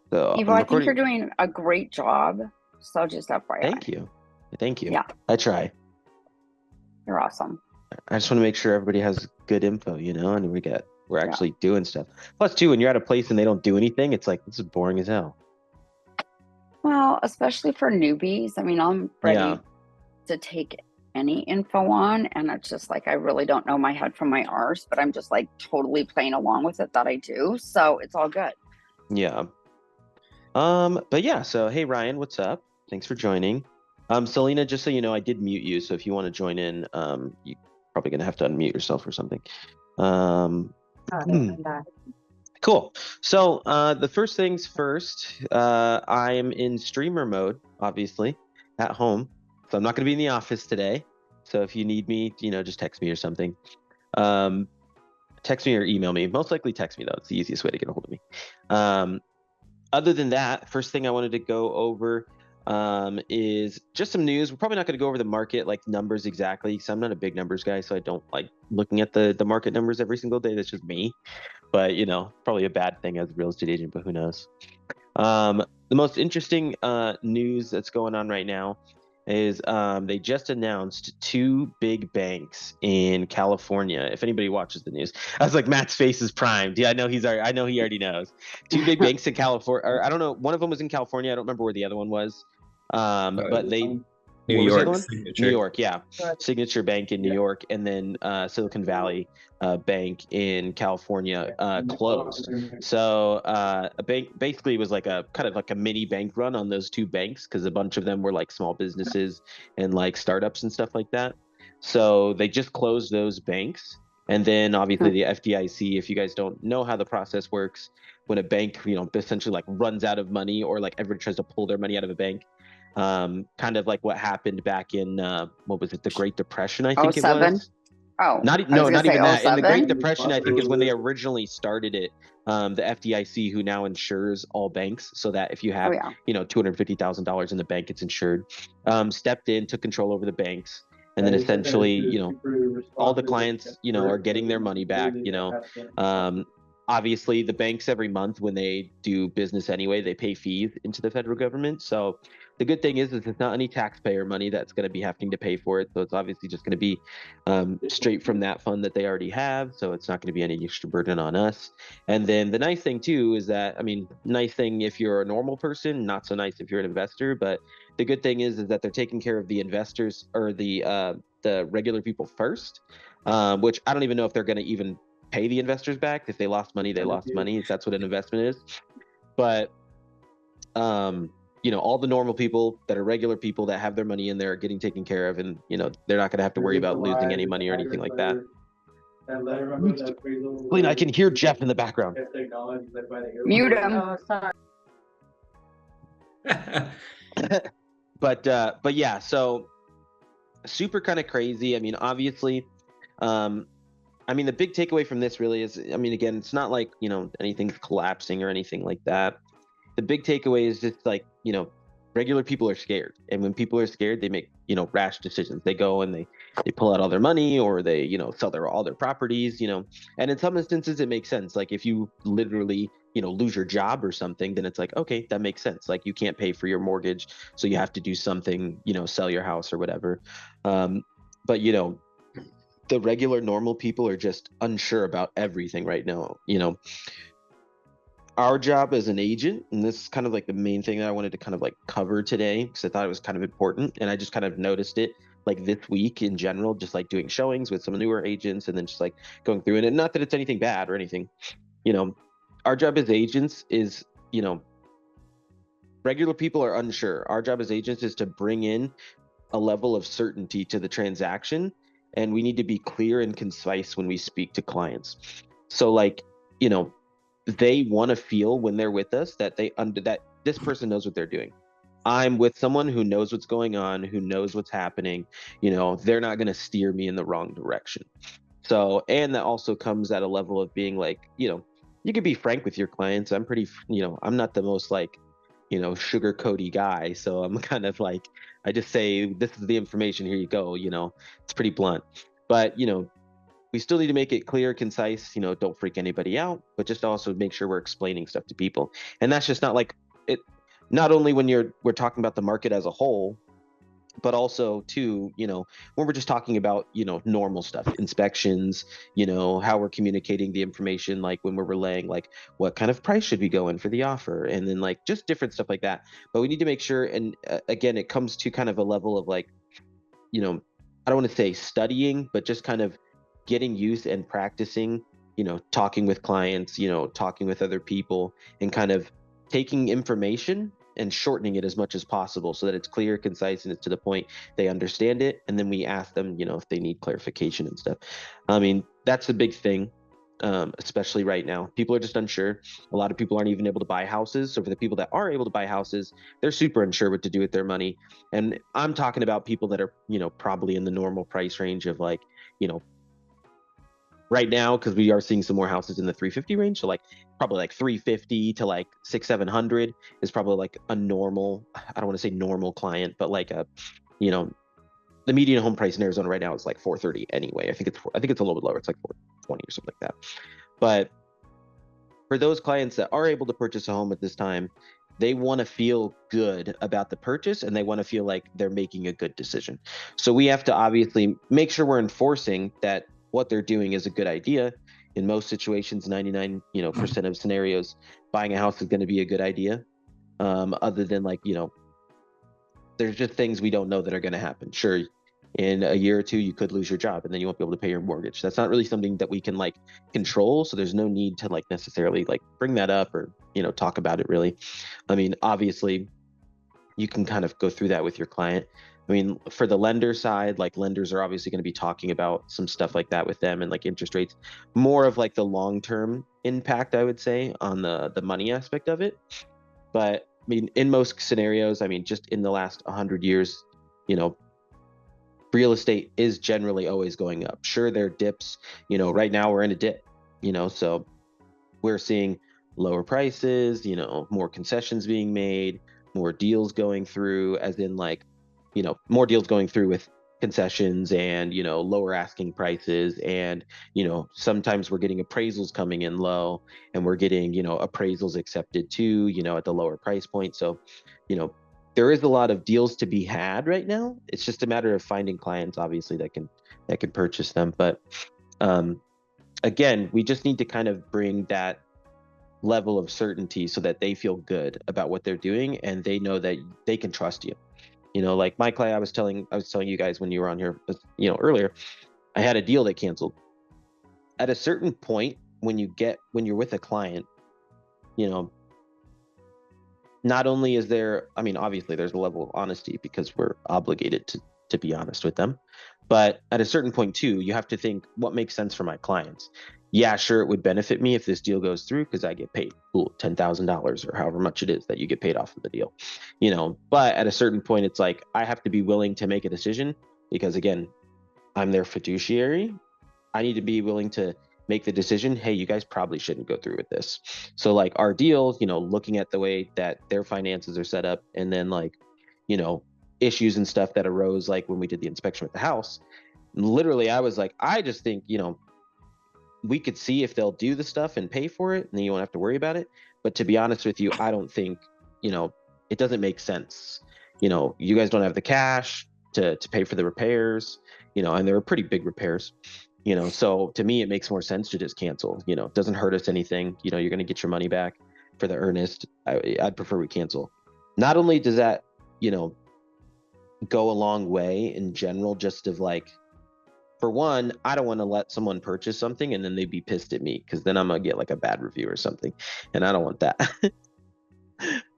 So Evo, I'm I think you're recording. doing a great job. So just Thank FYI. you. Thank you. Yeah, I try. you're awesome. I just want to make sure everybody has good info, and we're Yeah. actually doing stuff. Plus, too, when you're at a place and they don't do anything, it's like this is boring as hell. Well, especially for newbies. I mean, I'm Yeah. ready to take any info on, and it's just like I really don't know my head from my arse, but I'm just like totally playing along with it that I do. So it's all good. Yeah. But yeah, so hey Ryan, what's up? Thanks for joining. Selena, just so you know, I did mute you, so if you want to join in, you probably gonna have to unmute yourself or something. Um, cool. So, the first things first, I am in streamer mode, obviously, at home. So I'm not gonna be in the office today. So if you need me, just text me or something. Um, Text me or email me. Most likely text me though. It's the easiest way to get a hold of me. Um, Other than that, first thing I wanted to go over is just some news. We're probably not going to go over the market like numbers exactly, because I'm not a big numbers guy, so I don't like looking at the market numbers every single day. That's just me. But probably a bad thing as a real estate agent, but who knows? The most interesting news that's going on right now is they just announced two big banks in California. If anybody watches the news, I was like, Matt's face is primed. Yeah, I know I know he already knows. Two big banks in California, or I don't know. One of them was in California. I don't remember where the other one was. But they New What was the other York one? New signature. York, yeah. Signature Bank in New York, and then Silicon Valley Bank in California closed. So a bank basically was like a kind of like a mini bank run on those two banks because a bunch of them were like small businesses and like startups and stuff like that. So they just closed those banks. And then obviously the FDIC, if you guys don't know how the process works, when a bank, essentially like runs out of money or like everyone tries to pull their money out of a bank, kind of like what happened back in what was it, the Great Depression, I Oh think it seven. was. Oh, Not I was no, gonna not say even oh that. In the Great 07. Depression, I think is when they originally started it. The FDIC, who now insures all banks, so that if you Oh have yeah. $250,000 in the bank, it's insured. Stepped in, took control over the banks, and then essentially, all the clients, are getting their money back. Um, Obviously, the banks every month when they do business anyway, they pay fees into the federal government. So the good thing is it's not any taxpayer money that's going to be having to pay for it. So it's obviously just going to be straight from that fund that they already have. So it's not going to be any extra burden on us. And then the nice thing too is that, I mean, nice thing if you're a normal person, not so nice if you're an investor. But the good thing is that they're taking care of the investors or the regular people first, which I don't even know if they're going to even pay the investors back. If they lost money, they lost money. That's what an investment is. But all the normal people that are regular people that have their money in there are getting taken care of, and they're not going to have to worry about losing any money or anything like that. Clean, I can hear Jeff in the background. Mute him. But yeah, so super kind of crazy. I mean, obviously, I mean, the big takeaway from this really is, I mean, again, it's not like, anything's collapsing or anything like that. The big takeaway is just like, regular people are scared. And when people are scared, they make, rash decisions. They go and they pull out all their money, or they, sell all their properties, and in some instances it makes sense. Like if you literally, lose your job or something, then it's like, okay, that makes sense. Like you can't pay for your mortgage, so you have to do something, sell your house or whatever. But the regular normal people are just unsure about everything right now. Our job as an agent, and this is kind of like the main thing that I wanted to kind of like cover today because I thought it was kind of important, and I just kind of noticed it like this week in general, just like doing showings with some newer agents and then just like going through it. And not that it's anything bad or anything, you know, our job as agents is, regular people are unsure. Our job as agents is to bring in a level of certainty to the transaction, and we need to be clear and concise when we speak to clients. So like, you know, they want to feel when they're with us that that this person knows what they're doing. I'm with someone who knows what's going on, who knows what's happening. They're not going to steer me in the wrong direction. So, and that also comes at a level of being like, you can be frank with your clients. I'm pretty, I'm not the most like, sugar coaty guy. So I'm kind of like, I just say, this is the information, here you go. It's pretty blunt. But, we still need to make it clear, concise, don't freak anybody out, but just also make sure we're explaining stuff to people. And that's just not like it, not only when we're talking about the market as a whole, but also too, when we're just talking about, normal stuff, inspections, how we're communicating the information, like when we're relaying, like what kind of price should we go in for the offer, and then like just different stuff like that. But we need to make sure, and again, it comes to kind of a level of like, I don't want to say studying, but just kind of getting used and practicing, talking with clients, talking with other people, and kind of taking information and shortening it as much as possible so that it's clear, concise, and it's to the point, they understand it. And then we ask them, if they need clarification and stuff. I mean, that's a big thing. Especially right now, people are just unsure. A lot of people aren't even able to buy houses. So for the people that are able to buy houses, they're super unsure what to do with their money. And I'm talking about people that are, probably in the normal price range of like, you know, right now, because we are seeing some more houses in the 350 range. So like probably like 350 to like 600, 700 is probably like a normal, I don't want to say normal client, but like a, you know, the median home price in Arizona right now is like 430 anyway. I think it's a little bit lower. It's like 420 or something like that. But for those clients that are able to purchase a home at this time, they want to feel good about the purchase and they want to feel like they're making a good decision. So we have to obviously make sure we're enforcing that what they're doing is a good idea. In most situations, 99 percent of scenarios, buying a house is going to be a good idea. Other than like, there's just things we don't know that are going to happen. Sure, in a year or two, you could lose your job and then you won't be able to pay your mortgage. That's not really something that we can like control. So there's no need to like necessarily like bring that up or, talk about it really. I mean, obviously, you can kind of go through that with your client. I mean, for the lender side, like lenders are obviously going to be talking about some stuff like that with them and like interest rates, more of like the long-term impact, I would say, on the money aspect of it. But I mean, in most scenarios, I mean, just in the last 100 years, you know, real estate is generally always going up. Sure, there are dips. Right now we're in a dip. So we're seeing lower prices. More concessions being made, more deals going through, as in like, more deals going through with concessions and lower asking prices, and sometimes we're getting appraisals coming in low, and we're getting appraisals accepted too, at the lower price point. So you know there is a lot of deals to be had right now. It's just a matter of finding clients obviously that can purchase them. But um again, we just need to kind of bring that level of certainty so that they feel good about what they're doing and they know that they can trust you. Like my client, I was telling you guys when you were on here, earlier, I had a deal that canceled. At a certain point, when you're with a client, you know, not only is there, I mean, obviously there's a level of honesty because we're obligated to be honest with them. But at a certain point too, you have to think what makes sense for my clients. Yeah, sure, it would benefit me if this deal goes through because I get paid $10,000 or however much it is that you get paid off of the deal. But at a certain point, it's like I have to be willing to make a decision because again, I'm their fiduciary. I need to be willing to make the decision, hey, you guys probably shouldn't go through with this. So like our deal, looking at the way that their finances are set up, and then like, you know, issues and stuff that arose like when we did the inspection with the house. Literally, I was like, I just think, we could see if they'll do the stuff and pay for it, and then you won't have to worry about it. But to be honest with you, I don't think, it doesn't make sense. You guys don't have the cash to pay for the repairs, and they were pretty big repairs. So to me, it makes more sense to just cancel. It doesn't hurt us anything. You're going to get your money back for the earnest. I'd prefer we cancel. Not only does that, go a long way in general, just of like, for one, I don't want to let someone purchase something and then they'd be pissed at me because then I'm going to get like a bad review or something. And I don't want that.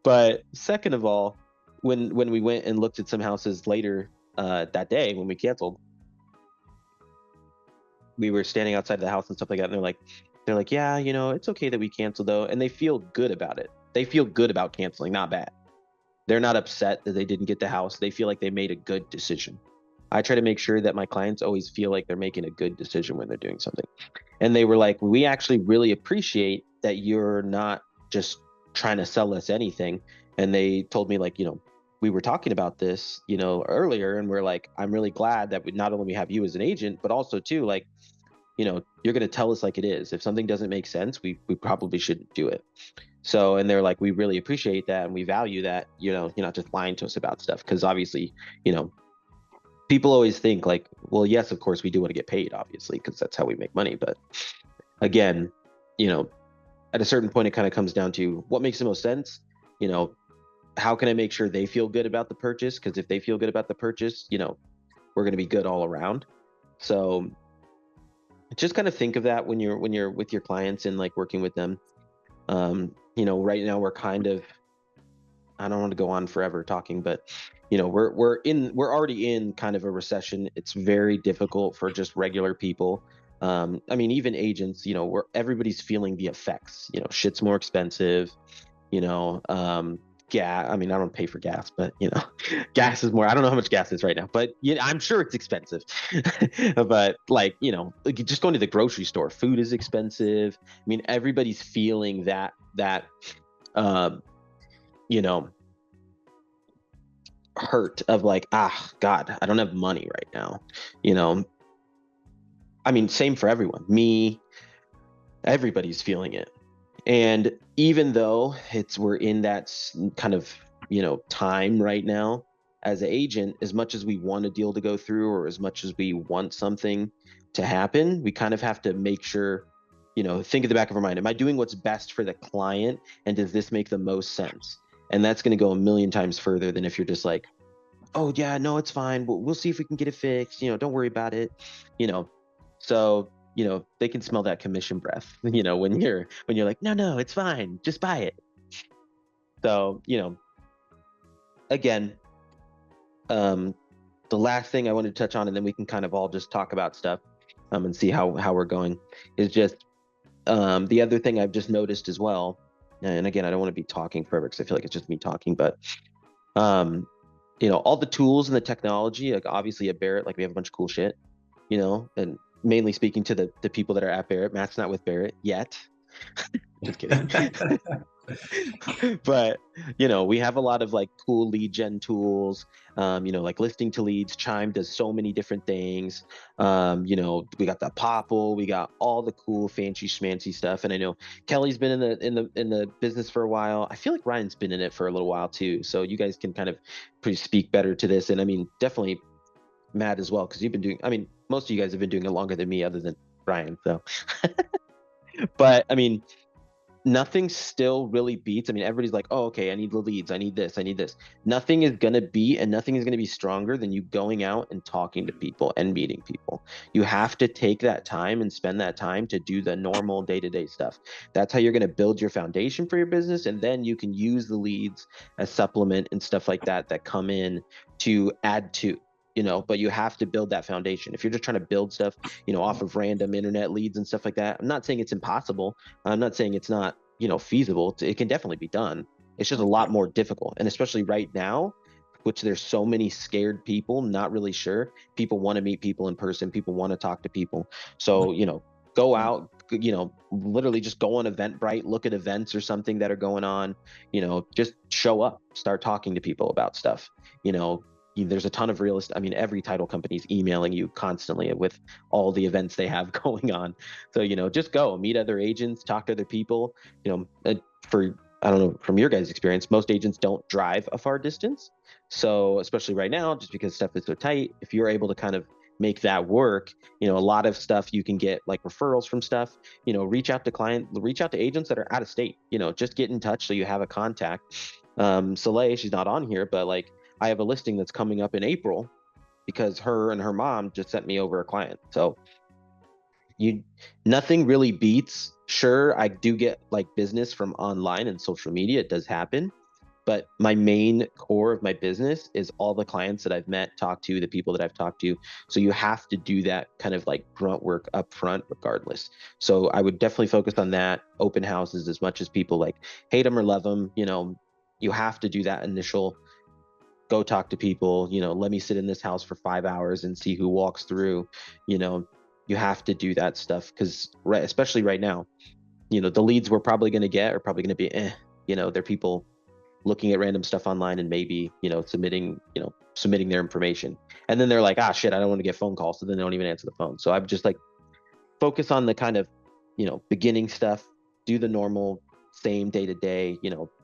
But second of all, when we went and looked at some houses later that day when we canceled, we were standing outside the house and stuff like that, and they're like, yeah, it's okay that we canceled though, and they feel good about it. They feel good about canceling, not bad. They're not upset that they didn't get the house. They feel like they made a good decision. I try to make sure that my clients always feel like they're making a good decision when they're doing something. And they were like, we actually really appreciate that you're not just trying to sell us anything. And they told me like, we were talking about this, earlier, and we're like, I'm really glad that we not only have you as an agent, but also too, like, you're going to tell us like it is. If something doesn't make sense, we probably shouldn't do it. So, and they're like, we really appreciate that and we value that, you're not just lying to us about stuff. Cause obviously, people always think like, well, yes, of course we do want to get paid, obviously, because that's how we make money. But again, you know, at a certain point, it kind of comes down to what makes the most sense. How can I make sure they feel good about the purchase? Because if they feel good about the purchase, we're going to be good all around. So just kind of think of that when you're with your clients and like working with them. Right now we're kind of, I don't want to go on forever talking, but we're already in kind of a recession. It's very difficult for just regular people. I mean, even agents, where everybody's feeling the effects. Shit's more expensive. Gas. I mean, I don't pay for gas, but gas is more. I don't know how much gas is right now, but I'm sure it's expensive. But like, just going to the grocery store, food is expensive. I mean, everybody's feeling that you know, hurt of like, God, I don't have money right now. I mean, same for everyone. Me, everybody's feeling it. And even though we're in that kind of, time right now as an agent, as much as we want a deal to go through or as much as we want something to happen, we kind of have to make sure, think at the back of our mind, am I doing what's best for the client? And does this make the most sense? And that's going to go a million times further than if you're just like, oh yeah, no, it's fine. We'll see if we can get it fixed. Don't worry about it. So, they can smell that commission breath, when you're like, no, it's fine. Just buy it. So, again, the last thing I wanted to touch on, and then we can kind of all just talk about stuff, and see how we're going, is just, the other thing I've just noticed as well. And again, I don't want to be talking forever because I feel like it's just me talking, but, all the tools and the technology, like obviously at Barrett, like we have a bunch of cool shit, and mainly speaking to the people that are at Barrett. Matt's not with Barrett yet. Just kidding. But we have a lot of like cool lead gen tools, like listing to leads. Chime does so many different things. We got the Popple, we got all the cool fancy schmancy stuff. And I know Kelly's been in the business for a while. I feel like Ryan's been in it for a little while too, so you guys can kind of speak better to this. And I mean, definitely Matt as well, because you've been doing, I mean, most of you guys have been doing it longer than me other than Ryan, so but I mean, nothing still really beats. I mean, everybody's like, oh, okay, I need the leads, I need this, I need this. Nothing is going to be, and nothing is going to be stronger than you going out and talking to people and meeting people. You have to take that time and spend that time to do the normal day-to-day stuff. That's how you're going to build your foundation for your business, and then you can use the leads as supplement and stuff like that come in to add to. But you have to build that foundation. If you're just trying to build stuff, off of random internet leads and stuff like that, I'm not saying it's impossible. I'm not saying it's not, feasible. It can definitely be done. It's just a lot more difficult. And especially right now, which there's so many scared people, not really sure. People want to meet people in person. People want to talk to people. So, go out, literally just go on Eventbrite, look at events or something that are going on, just show up, start talking to people about stuff. There's a ton of real estate. I mean, every title company is emailing you constantly with all the events they have going on. So, just go meet other agents, talk to other people. I don't know, from your guys' experience, most agents don't drive a far distance. So especially right now, just because stuff is so tight, if you're able to kind of make that work, a lot of stuff you can get like referrals from stuff, reach out to agents that are out of state, just get in touch so you have a contact. Soleil, she's not on here, but like, I have a listing that's coming up in April because her and her mom just sent me over a client. So nothing really beats. Sure, I do get like business from online and social media. It does happen. But my main core of my business is all the clients that I've met, talked to, the people that I've talked to. So you have to do that kind of like grunt work up front regardless. So I would definitely focus on that. Open houses, as much as people like hate them or love them, you have to do that initial go talk to people, let me sit in this house for 5 hours and see who walks through. You have to do that stuff because especially right now, the leads we're probably going to get are probably going to be they're people looking at random stuff online and maybe submitting their information, and then they're like, shit, I don't want to get phone calls, so then they don't even answer the phone. So I'm just like, focus on the kind of, beginning stuff, do the normal same day to day,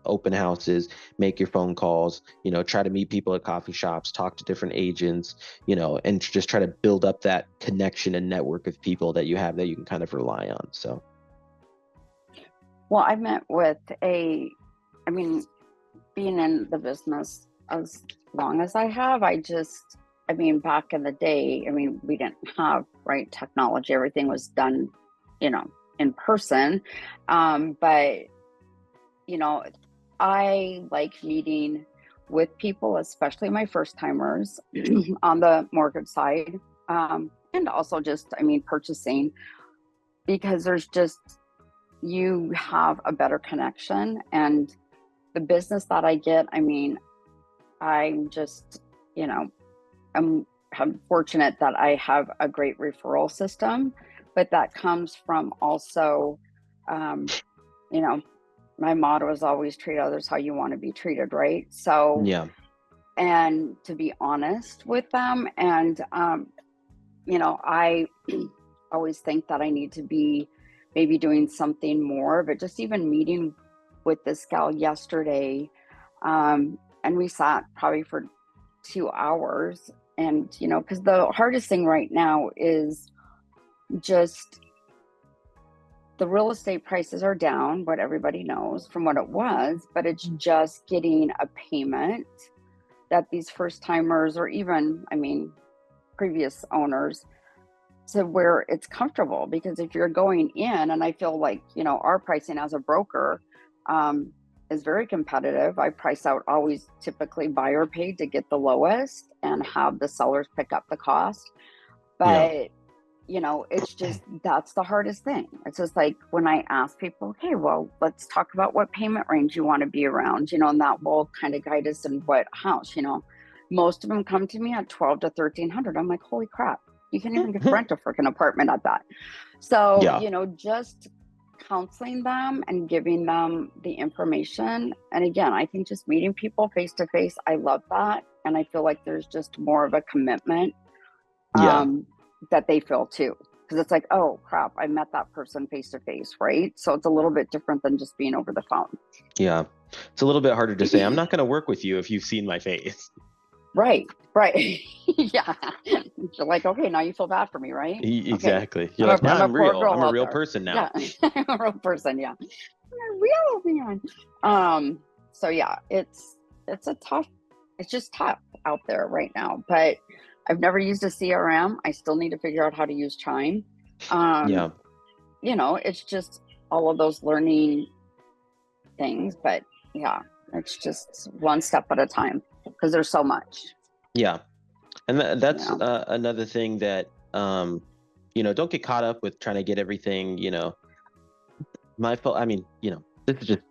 open houses, make your phone calls, try to meet people at coffee shops, talk to different agents, and just try to build up that connection and network of people that you have that you can kind of rely on. So, Well, I met with I mean, being in the business as long as I have, I mean, back in the day, I mean, we didn't have, right, technology. Everything was done, you know, in person. But, you know, I like meeting with people, especially my first timers on the mortgage side. And also just, I mean, purchasing, because you have a better connection. And the business that I get, I mean, I'm just, you know, I'm fortunate that I have a great referral system, but that comes from also, um, you know, my motto is always treat others how you want to be treated, right? So, yeah, and to be honest with them, and I always think that I need to be maybe doing something more, but just even meeting with this gal yesterday, and we sat probably for 2 hours. And, because the hardest thing right now is just the real estate prices are down, what everybody knows from what it was, but it's just getting a payment that these first timers, or even, I mean, previous owners, to where it's comfortable. Because if you're going in, and I feel like, our pricing as a broker, is very competitive. I price out always typically buyer paid to get the lowest and have the sellers pick up the cost. yeah, But, it's just, that's the hardest thing. It's just like when I ask people, okay, well, let's talk about what payment range you want to be around, and that will kind of guide us in what house, most of them come to me at 12 to 1300. I'm like, holy crap, you can't even rent a freaking apartment at that. So, yeah, just counseling them and giving them the information. And again, I think just meeting people face to face, I love that. And I feel like there's just more of a commitment, yeah, that they feel too. Because it's like, oh crap, I met that person face to face, right? So it's a little bit different than just being over the phone. yeah. It's a little bit harder to say, I'm not going to work with you if you've seen my face. Right, right. Yeah. You're like, okay, now you feel bad for me, right? Okay. Exactly. You're like, no, I'm a I'm poor real. girl I'm a out real there. person Yeah. now. I'm a real person, yeah. I'm a real man. So yeah, it's just tough out there right now. But I've never used a CRM. I still need to figure out how to use Chime. Yeah, Um, it's just all of those learning things. But yeah, it's just one step at a time because there's so much, yeah. And you that's know. another thing that, don't get caught up with trying to get everything, my fault. I mean, this is just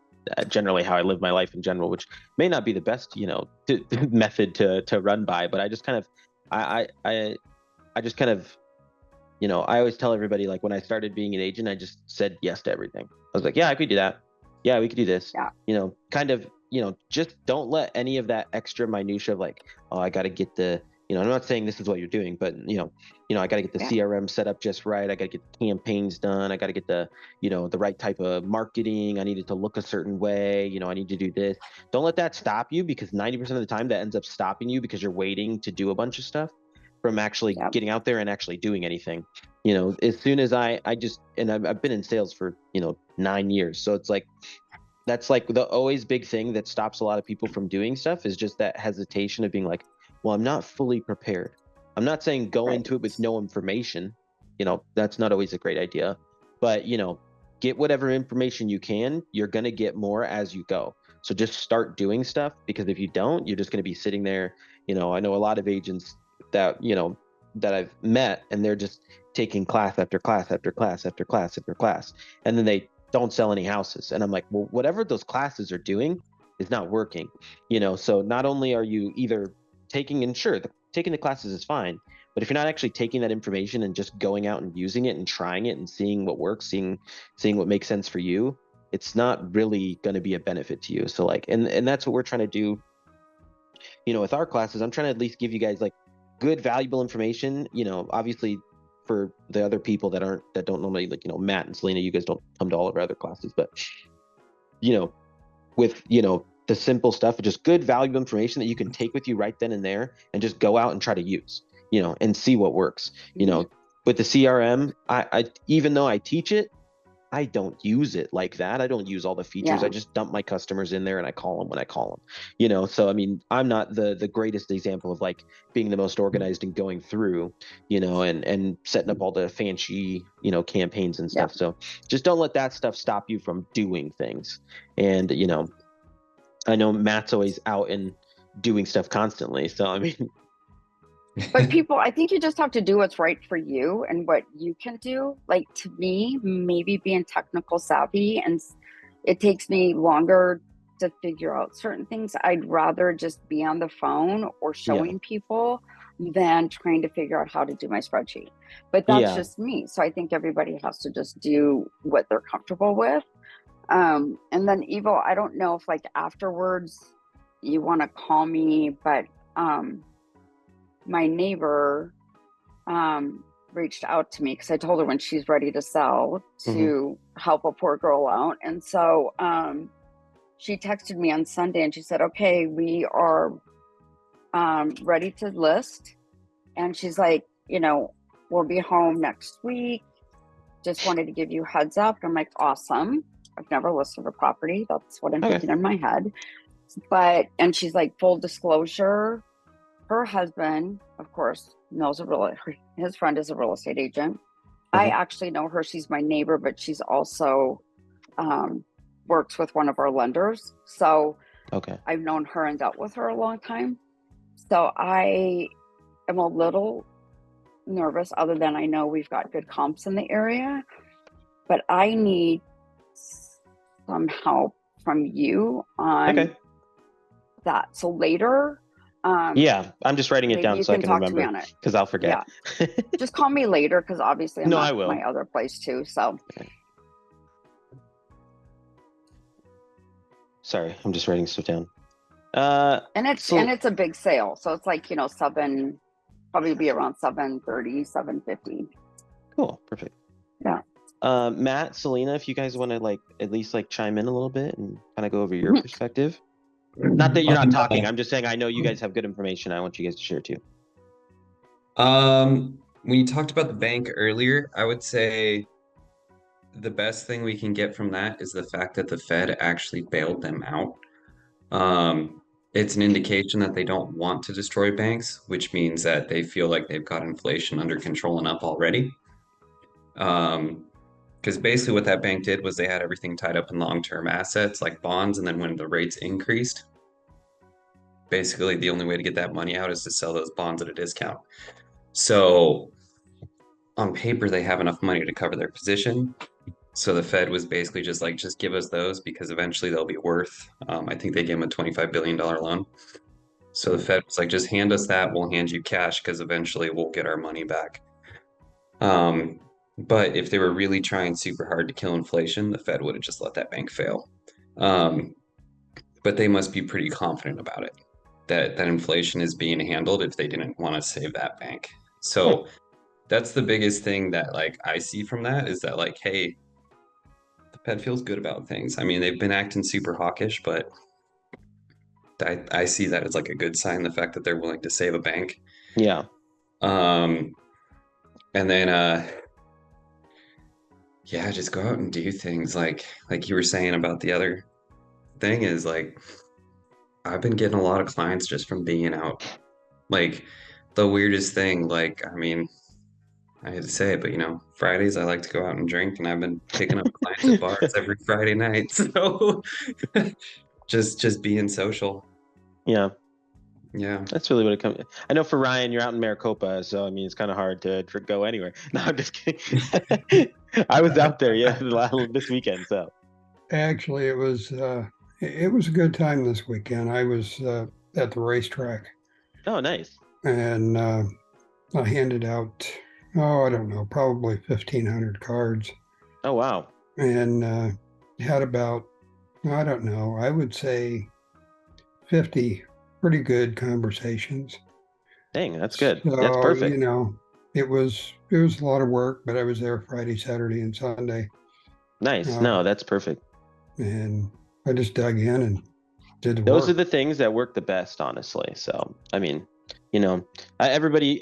generally how I live my life in general, which may not be the best, method to run by, but I just kind of, I just kind of, I always tell everybody, like when I started being an agent, I just said yes to everything. I was like, yeah, I could do that. Yeah, we could do this. Yeah. Kind of, just don't let any of that extra minutia of like, oh, I got to get I'm not saying this is what you're doing, but I got to get the Yeah. CRM set up just right. I got to get the campaigns done. I got to get the right type of marketing. I need it to look a certain way. I need to do this. Don't let that stop you, because 90% of the time that ends up stopping you because you're waiting to do a bunch of stuff from actually Yeah. getting out there and actually doing anything. As soon as I just, and I've been in sales for, 9 years. So it's like, that's like the always big thing that stops a lot of people from doing stuff, is just that hesitation of being like, well, I'm not fully prepared. I'm not saying go Right. into it with no information. That's not always a great idea, but get whatever information you can. You're going to get more as you go. So just start doing stuff, because if you don't, you're just going to be sitting there. I know a lot of agents that, that I've met, and they're just taking class after class after class after class after class. And then they don't sell any houses. And I'm like, well, whatever those classes are doing is not working. So not only are you either taking the classes is fine, but if you're not actually taking that information and just going out and using it and trying it and seeing what works, seeing what makes sense for you, it's not really going to be a benefit to you. So like, and that's what we're trying to do, with our classes. I'm trying to at least give you guys like good, valuable information. Obviously for the other people that don't normally, like, Matt and Selena, you guys don't come to all of our other classes, but with the simple stuff, just good valuable information that you can take with you right then and there and just go out and try to use, and see what works. With the CRM, I even though I teach it, I don't use it like that. I don't use all the features. Yeah. I just dump my customers in there and I call them when I call them. So I mean, I'm not the greatest example of like being the most organized and going through, and setting up all the fancy, campaigns and stuff. Yeah. So just don't let that stuff stop you from doing things. And I know Matt's always out and doing stuff constantly. So I mean, But people, I think you just have to do what's right for you and what you can do. Like, to me, maybe being technical savvy, and it takes me longer to figure out certain things. I'd rather just be on the phone or showing people than trying to figure out how to do my spreadsheet. But that's just me. So I think everybody has to just do what they're comfortable with. And then Evo, I don't know if like afterwards you want to call me, but my neighbor reached out to me because I told her when she's ready to sell to help a poor girl out. And so she texted me on Sunday and she said, okay, we are ready to list. And she's like, we'll be home next week. Just wanted to give you a heads up. I'm like, awesome. I've never listed a property. That's what I'm thinking in my head. And she's like, full disclosure, her husband, of course, knows his friend is a real estate agent. I actually know her. She's my neighbor, but she's also works with one of our lenders. So I've known her and dealt with her a long time. So I am a little nervous, other than I know we've got good comps in the area, but I need some help from you on that. So later, I'm just writing it down so I can remember, because I'll forget. Yeah. Just call me later, because obviously I'm I at will. my other place too. So sorry, I'm just writing stuff down. And it's a big sale, so it's like probably be around 730, 750. Cool, perfect. Yeah. Matt, Selena, if you guys want to at least chime in a little bit and kind of go over your perspective. Not that you're not talking. I'm just saying I know you guys have good information. I want you guys to share too. When you talked about the bank earlier, I would say the best thing we can get from that is the fact that the Fed actually bailed them out. It's an indication that they don't want to destroy banks, which means that they feel like they've got inflation under control and up already. Because basically what that bank did was they had everything tied up in long-term assets like bonds, and then when the rates increased, basically the only way to get that money out is to sell those bonds at a discount. So on paper, they have enough money to cover their position. So the Fed was basically just like, just give us those because eventually they'll be worth, I think they gave them a $25 billion loan. So the Fed was like, just hand us that, we'll hand you cash because eventually we'll get our money back. But if they were really trying super hard to kill inflation, the Fed would have just let that bank fail. But they must be pretty confident about it, that inflation is being handled if they didn't want to save that bank. So that's the biggest thing that I see from that, is that hey, the Fed feels good about things. I mean, they've been acting super hawkish, but I see that as a good sign, the fact that they're willing to save a bank. Yeah. And then just go out and do things like you were saying about the other thing is I've been getting a lot of clients just from being out. The weirdest thing, I mean, I hate to say it, but Fridays I like to go out and drink, and I've been picking up clients at bars every Friday night. So just being social. Yeah. Yeah. That's really what it comes. I know for Ryan, you're out in Maricopa, so I mean it's kind of hard to go anywhere. No, I'm just kidding. I was out there, this weekend. So actually, it was a good time this weekend. I was at the racetrack. Oh, nice. And I handed out, I don't know, probably 1,500 cards. Oh, wow. And had about, I don't know, I would say 50 pretty good conversations. Dang, that's good. So, that's perfect. It was a lot of work, but I was there Friday, Saturday, and Sunday, Nice. No, that's perfect. and I just dug in and did the Those are work. the things that work the best, honestly. So, I mean, you know, everybody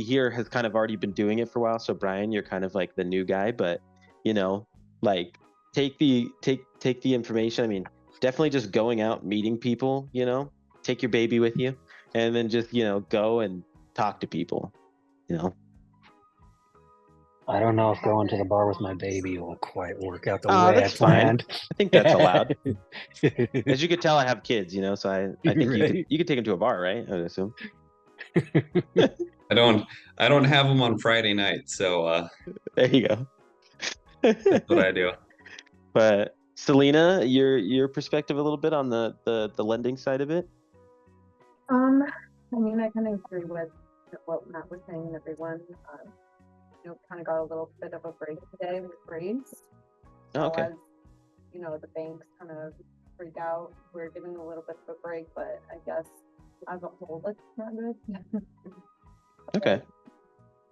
here has kind of already been doing it for a while. So, Brian, you're kind of like the new guy, but you know, like take the information. I mean, definitely just going out, meeting people. You know, take your baby with you, and then just go and talk to people. You know. I don't know if going to the bar with my baby will quite work out the way I That's fine. planned. I think that's allowed. As you could tell, I have kids, so I think Right. you could take them to a bar, right? I would assume. I don't have them on Friday night, so There you go. that's what I do. But Selena, your perspective a little bit on the lending side of it. I mean, I kind of agree with what Matt was saying and everyone. Kind of got a little bit of a break today with rates. Oh, okay. As the banks kind of freak out. We're getting a little bit of a break, but I guess as a whole, it's not good. Okay.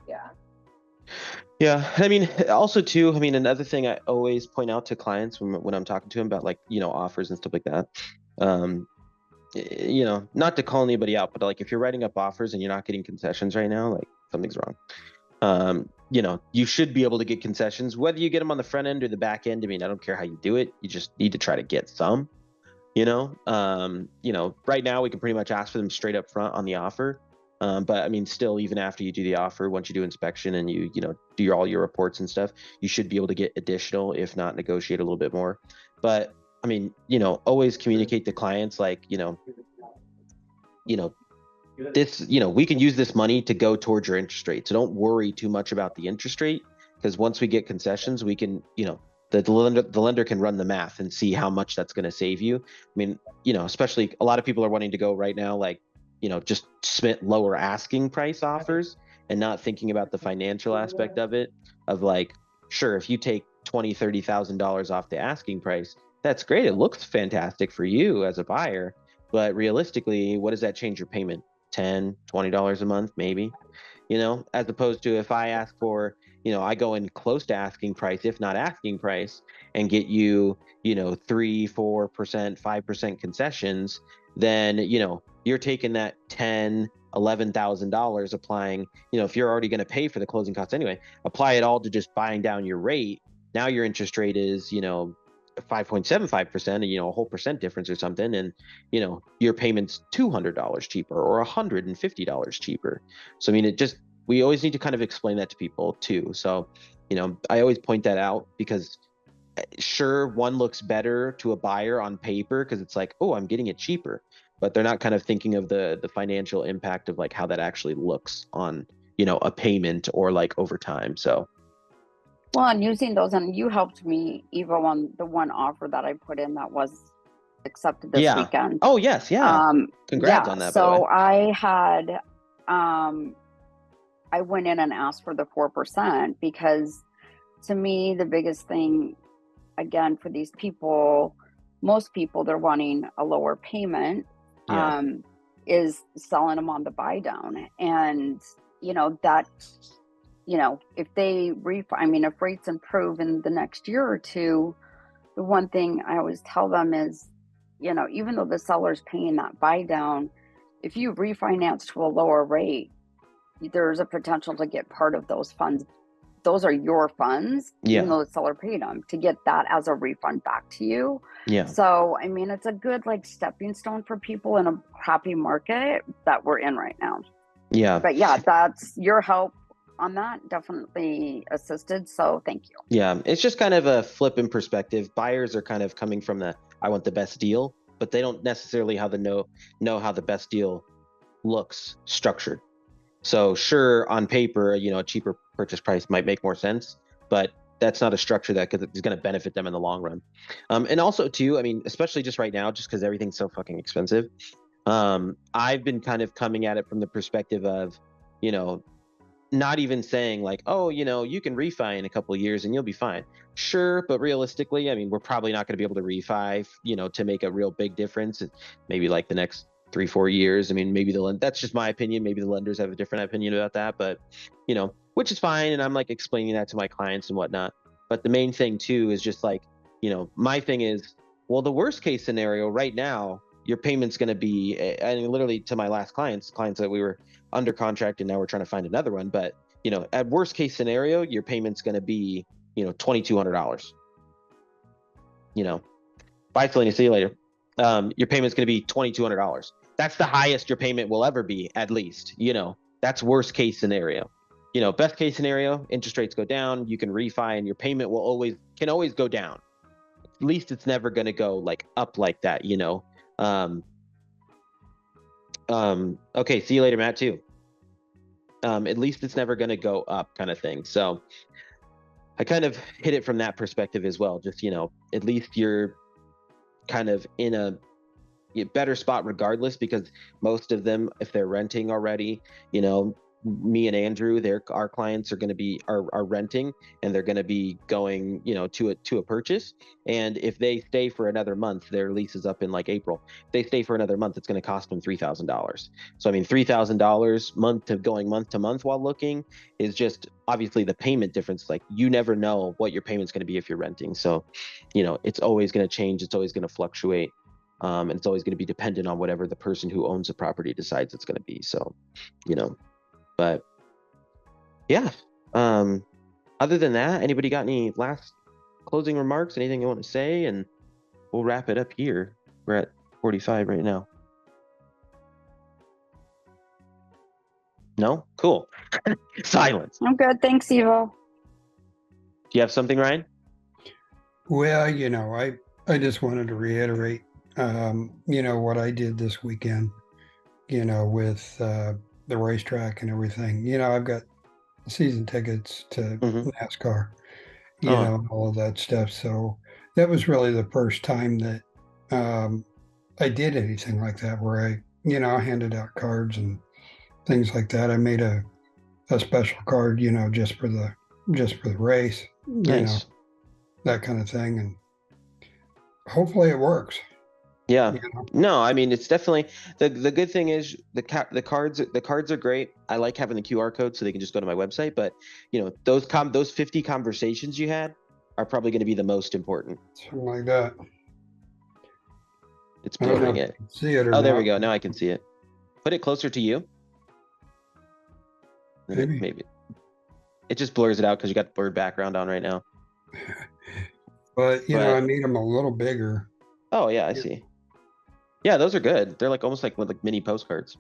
Yeah. Yeah, I mean, also too, I mean, another thing I always point out to clients when I'm talking to them about offers and stuff like that. Not to call anybody out, but like if you're writing up offers and you're not getting concessions right now, like something's wrong. You should be able to get concessions, whether you get them on the front end or the back end. I mean, I don't care how you do it. You just need to try to get some, right now we can pretty much ask for them straight up front on the offer. But I mean, still, even after you do the offer, once you do inspection and you do all your reports and stuff, you should be able to get additional, if not negotiate a little bit more. But I mean, always communicate to clients like, this, we can use this money to go towards your interest rate. So don't worry too much about the interest rate, because once we get concessions, we can, the lender can run the math and see how much that's going to save you. I mean, especially a lot of people are wanting to go right now, like, just submit lower asking price offers and not thinking about the financial aspect of it, of like, sure, if you take $20,000-$30,000 off the asking price, that's great. It looks fantastic for you as a buyer, but realistically, what does that change your payment? $10-$20 a month, maybe, as opposed to if I ask for, I go in close to asking price, if not asking price, and get you, 3-4%, 5% concessions, then, you're taking that $10,000-$11,000, applying, if you're already going to pay for the closing costs anyway, apply it all to just buying down your rate. Now your interest rate is, 5.75%, and a whole percent difference or something, and your payment's $200 cheaper or $150 cheaper. So I mean, we always need to kind of explain that to people too. So I always point that out, because sure, one looks better to a buyer on paper because it's like, oh, I'm getting it cheaper, but they're not kind of thinking of the financial impact of like how that actually looks on a payment or like over time. So Well, and using those, and you helped me, Eva, on the one offer that I put in that was accepted this weekend. Oh, yes. Yeah. Congrats on that. So I had, I went in and asked for the 4%, because to me, the biggest thing, again, for these people, most people, they're wanting a lower payment, is selling them on the buy down. And, that, if they if rates improve in the next year or two, the one thing I always tell them is, even though the seller's paying that buy down, if you refinance to a lower rate, there's a potential to get part of those funds. Those are your funds, even though the seller paid them, to get that as a refund back to you. Yeah. So, I mean, it's a good stepping stone for people in a crappy market that we're in right now. Yeah. But yeah, that's your help on that definitely assisted. So thank you. Yeah. It's just kind of a flip in perspective. Buyers are kind of coming from the, I want the best deal, but they don't necessarily know how the best deal looks structured. So sure, on paper, a cheaper purchase price might make more sense, but that's not a structure that is going to benefit them in the long run. And also too, I mean, especially just right now, just because everything's so fucking expensive. I've been kind of coming at it from the perspective of, not even saying like, oh, you can refi in a couple of years and you'll be fine. Sure, but realistically, I mean, we're probably not going to be able to refi, to make a real big difference. Maybe like the next 3-4 years. I mean, maybe that's just my opinion. Maybe the lenders have a different opinion about that, but which is fine. And I'm like explaining that to my clients and whatnot. But the main thing too is just like, my thing is, well, the worst case scenario right now, your payment's going to be, and literally to my last clients that we were under contract and now we're trying to find another one. But, at worst case scenario, your payment's going to be, $2,200. Bye, Selena. See you later. Your payment's going to be $2,200. That's the highest your payment will ever be, at least. That's worst case scenario. Best case scenario, interest rates go down, you can refi, and your payment can always go down. At least it's never going to go like up like that. Okay, see you later, Matt, too. At least it's never going to go up, kind of thing. So I kind of hit it from that perspective as well. Just, at least you're kind of in a better spot regardless, because most of them, if they're renting already, me and Andrew, our clients are going to be are renting, and they're going to be going, to a purchase. And if they stay for another month, their lease is up in like April. If they stay for another month, it's going to cost them $3,000. So I mean, $3,000 month to month while looking is just obviously the payment difference. Like, you never know what your payment's going to be if you're renting. So, it's always going to change. It's always going to fluctuate. And it's always going to be dependent on whatever the person who owns the property decides it's going to be. So, but yeah. Other than that, anybody got any last closing remarks? Anything you want to say? And we'll wrap it up here. We're at 45 right now. No? Cool. Silence. I'm good. Thanks, Evo. Do you have something, Ryan? Well, I just wanted to reiterate, what I did this weekend, with the racetrack and everything. I've got season tickets to NASCAR, all of that stuff. So that was really the first time that I did anything like that, where I handed out cards and things like that. I made a special card, just for the race, Nice. That kind of thing. And hopefully it works. Yeah. No, I mean, it's definitely the good thing is the cards are great. I like having the QR code so they can just go to my website, but those 50 conversations you had are probably going to be the most important. Something like that. It's blurring it. See it or Oh, there we not. go. Now I can see it. Put it closer to you. Maybe. It just blurs it out because you got the blurred background on right now. But I made them a little bigger. Oh yeah, I see. Yeah, those are good. They're like almost like mini postcards.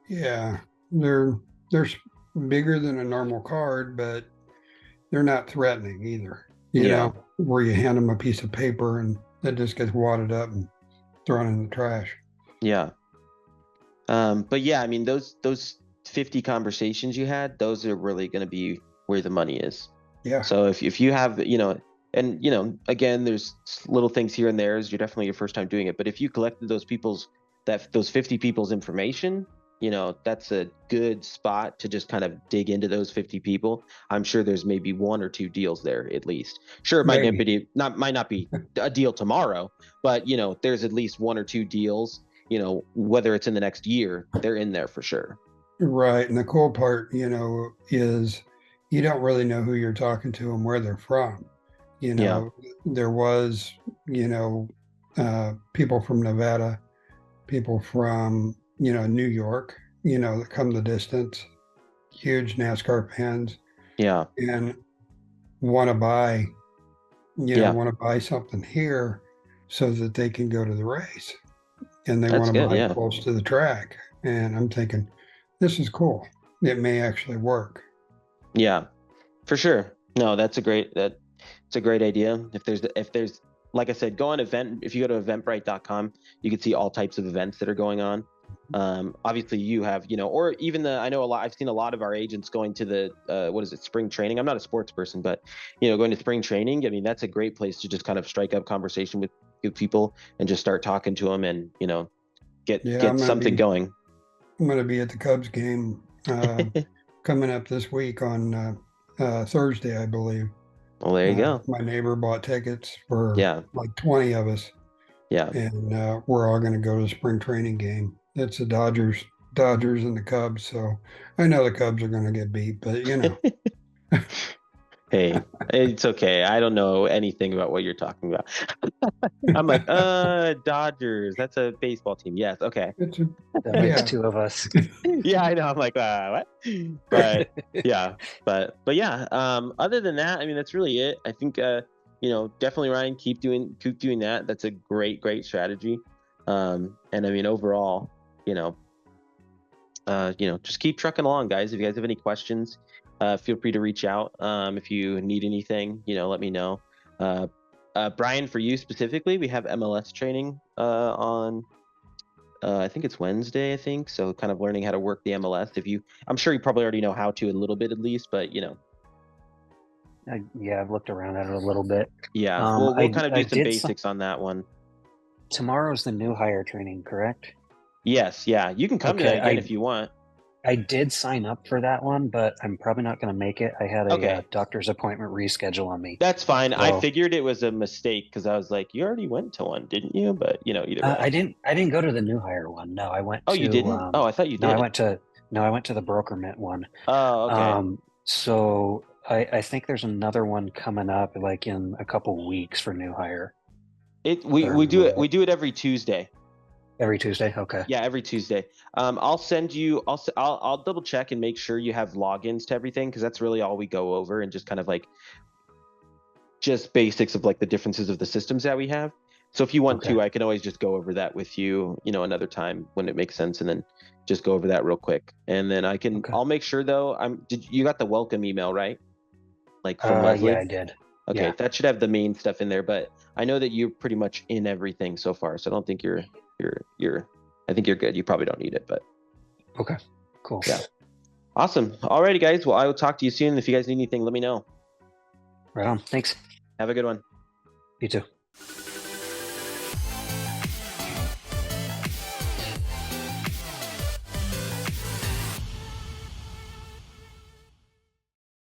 Yeah, they're bigger than a normal card, but they're not threatening either. You know, where you hand them a piece of paper and it just gets wadded up and thrown in the trash. Yeah. But yeah, I mean, those 50 conversations you had, those are really going to be where the money is. Yeah. So if you have, and again, there's little things here and there, as you're definitely your first time doing it. But if you collected those 50 people's information, that's a good spot to just kind of dig into those 50 people. I'm sure there's maybe 1 or 2 deals there at least. Sure, it might not be a deal tomorrow, but there's at least 1 or 2 deals. Whether it's in the next year, they're in there for sure. Right, and the cool part, is you don't really know who you're talking to and where they're from. There was, people from Nevada, people from, New York, that come the distance, huge NASCAR fans. Yeah. And want to buy, want to buy something here so that they can go to the race. And they want to buy close to the track. And I'm thinking, this is cool. It may actually work. Yeah, for sure. No, it's a great idea. If there's, like I said, if you go to eventbrite.com, you can see all types of events that are going on. Obviously you have, or even I've seen a lot of our agents going to the, spring training. I'm not a sports person, but, going to spring training. I mean, that's a great place to just kind of strike up conversation with people and just start talking to them and, get something going. I'm going to be at the Cubs game coming up this week on Thursday, I believe. Well, there you go. My neighbor bought tickets for like 20 of us. Yeah. And we're all going to go to the spring training game. it's the Dodgers and the Cubs. So I know the Cubs are going to get beat, but you know, Hey, it's okay. I don't know anything about what you're talking about. I'm like, Dodgers. That's a baseball team. Yes. Okay. it's a, That makes yeah. two of us. Yeah, I know. I'm like, what? But yeah, but yeah. Other than that, I mean, that's really it. I think, definitely Ryan, keep doing that. That's a great strategy. And I mean, overall, just keep trucking along, guys. If you guys have any questions, feel free to reach out. If you need anything, let me know. Brian, for you specifically, we have MLS training on. I think it's Wednesday. I think so. Kind of learning how to work the MLS. I'm sure you probably already know how to a little bit at least, but Yeah, I've looked around at it a little bit. yeah, we'll kind of do some basics on that one. Tomorrow's the new hire training, correct? Yes, yeah. You can come to that again if you want. I did sign up for that one, but I'm probably not going to make it. I had a doctor's appointment reschedule on me. That's fine. So, I figured it was a mistake because I was like, you already went to one, didn't you? But either way. I didn't go to the new hire one. No, I went. Oh, you didn't? I thought you did. No, I went to the brokerment one. Oh, okay. So I think there's another one coming up like in a couple weeks for new hire. We do it every Tuesday. Every Tuesday, okay. Yeah, every Tuesday. I'll send you. I'll double check and make sure you have logins to everything because that's really all we go over and just kind of like just basics of like the differences of the systems that we have. So if you want to, I can always just go over that with you, another time when it makes sense, and then just go over that real quick. And then I can. Okay. I'll make sure though. You got the welcome email, right? Like from Leslie. Yeah, I did. Okay, that should have the main stuff in there, but I know that you're pretty much in everything so far, so I don't think you're I think you're good. You probably don't need it, but okay, cool. Yeah, awesome. Alrighty, guys. Well, I will talk to you soon. If you guys need anything, let me know. Right on. Thanks. Have a good one. You too.